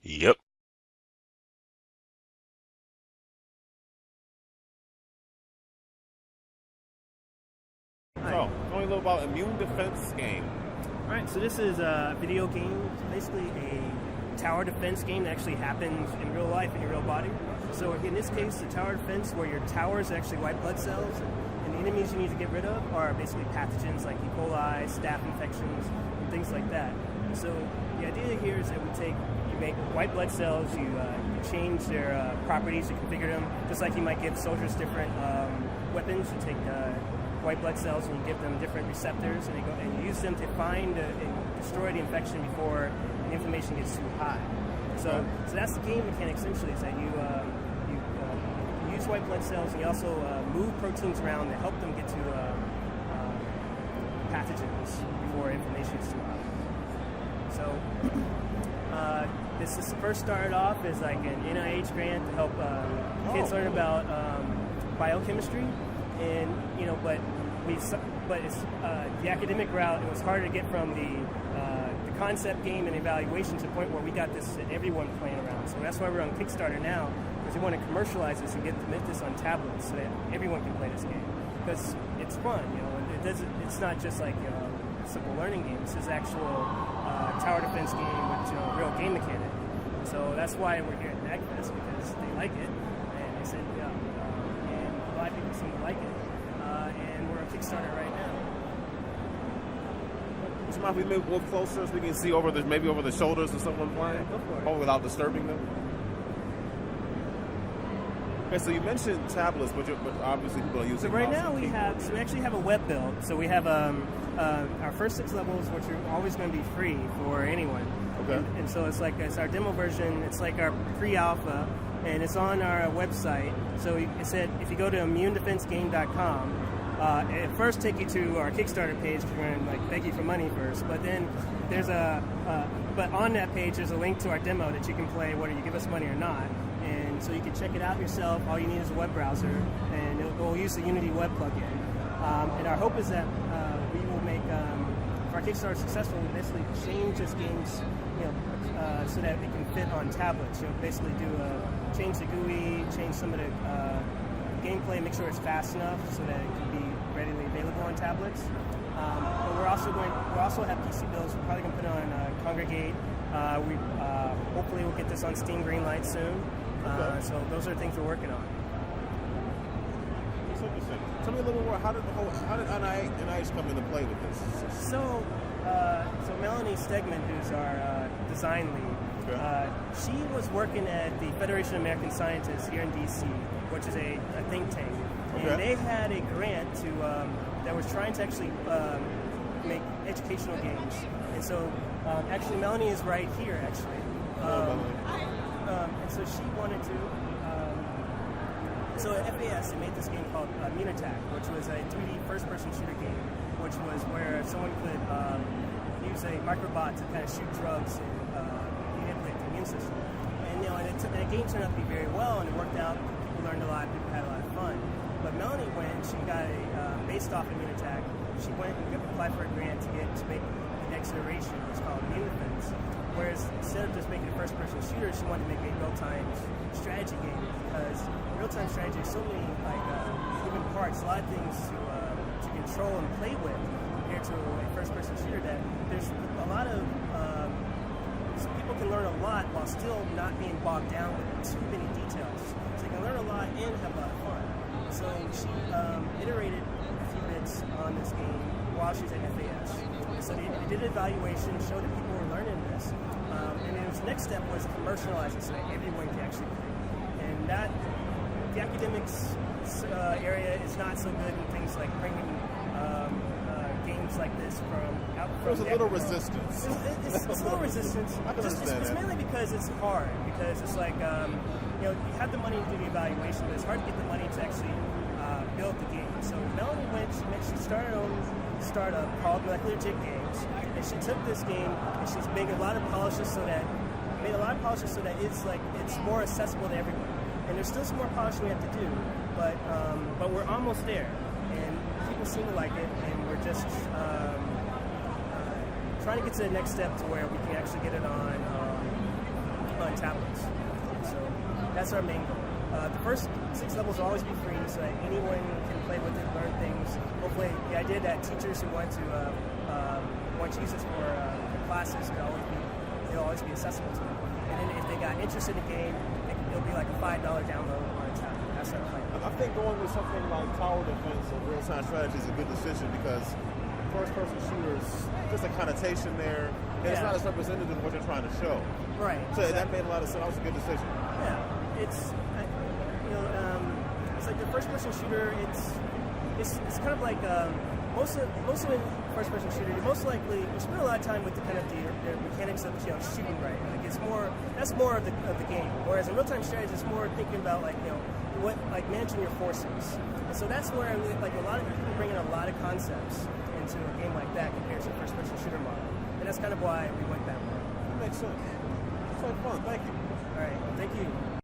Yep. So, tell me a little about Immune Defense game. Alright, so this is a video game. It's basically a tower defense game that actually happens in real life in your real body. So in this case, the tower defense where your towers are actually white blood cells, and the enemies you need to get rid of are basically pathogens like E. coli, staph infections, and things like that. So the idea here is that you make white blood cells, you change their properties, you configure them, just like you might give soldiers different weapons. You take white blood cells and you give them different receptors, and you use them to find and destroy the infection before the inflammation gets too high. So that's the game mechanic essentially, is that you use white blood cells, and you also move proteins around to help them get to pathogens before inflammation is too high. So this first started off as like an NIH grant to help kids learn about biochemistry, and but it's the academic route. It was harder to get from the concept game and evaluation to the point where we got this that everyone playing around. So that's why we're on Kickstarter now, because we want to commercialize this and get this on tablets so that everyone can play this game, because it's fun. It's not just like a simple learning game. This is actual tower defense game with real game mechanic. So that's why we're here at MAGfest, because they like it, and they said and a lot of people seem to like it, and we're on Kickstarter right now. Would you mind if we move closer so we can see maybe over the shoulders of someone playing? Go for it. Oh, without disturbing them? Okay, so you mentioned tablets, but obviously people are using. So right now we actually have a web build. So we have our first 6 levels, which are always going to be free for anyone. Okay. And so it's our demo version. It's like our pre-alpha, and it's on our website. So it said if you go to immunedefensegame.com. It first take you to our Kickstarter page, because we're going to beg you for money first. But then there's but on that page there's a link to our demo that you can play whether you give us money or not. And so you can check it out yourself. All you need is a web browser, and we'll use the Unity web plugin. And our hope is that we will make, if our Kickstarter is successful, we'll basically change this game, so that it can fit on tablets. Basically change the GUI, change some of the gameplay, make sure it's fast enough so that it can be readily available on tablets. But we'll also have PC builds. We're probably going to put it on Congregate. Hopefully we'll get this on Steam Greenlight soon. So those are things we're working on. That's interesting. Tell me a little more. How did NIH come into play with this? So Melanie Stegman, who's our design lead, she was working at the Federation of American Scientists here in DC, which is a think tank, and they had a grant that was trying to actually make educational games. And so actually Melanie is right here actually. And so she wanted to. So at FAS, they made this game called Immune Attack, which was a 3D first-person shooter game, which was where someone could use a microbot to kind of shoot drugs and manipulate the immune system. And that game turned out to be very well, and it worked out. People learned a lot. People had a lot of fun. But Melanie, when she got based off Immune Attack, she went and applied for a grant to make the next iteration. It's called Immune Defense. Whereas instead of just making a first-person shooter, she wanted to make a real-time strategy game, because real-time strategy has so many moving parts, a lot of things to control and play with compared to a first-person shooter. That there's a lot of so people can learn a lot while still not being bogged down with too many details. So you can learn a lot and have a lot of fun. So she iterated a few bits on this game while she was at FAS. So they did an evaluation, showed that people were learning this, and then the next step was commercialize it so that everyone can actually play. And that the academics area is not so good in things like bringing games like this from out. There's a little resistance. It's a little resistance. I can understand it's that. mainly because it's hard. Because it's like you have the money to do the evaluation, but it's hard to get the money to actually build the game. So Melanie she started her own startup called Molecular Jig Games, and she took this game and she's made a lot of polishes so that it's more accessible to everyone. And there's still some more polishing we have to do, but we're almost there, and people seem to like it, and we're just trying to get to the next step to where we can actually get it on on tablets. So that's our main goal. The first 6 levels will always be free, so that anyone can play with it, learn things. Hopefully, the idea that teachers who want to use this for classes it'll always be accessible to them. And then if they got interested in the game, it'll be like a $5 download on a tablet. That's our plan. I think going with something like tower defense or real-time strategy is a good decision because first-person shooters, there's a connotation there, and it's not as representative of what you're trying to show. Right. So that made a lot of sense. That was a good decision. Yeah, it's it's like the first-person shooter. It's kind of like most of the first-person shooter. You spend a lot of time with the kind of the mechanics of shooting right. Like that's more of the game. Whereas in real-time strategy, it's more thinking about managing your forces. And so that's where like a lot of people bring in a lot of concepts into a game like that compared to a first-person shooter model. And that's kind of why we went that way. That makes sense. It's like fun. Thank you. All right. Thank you.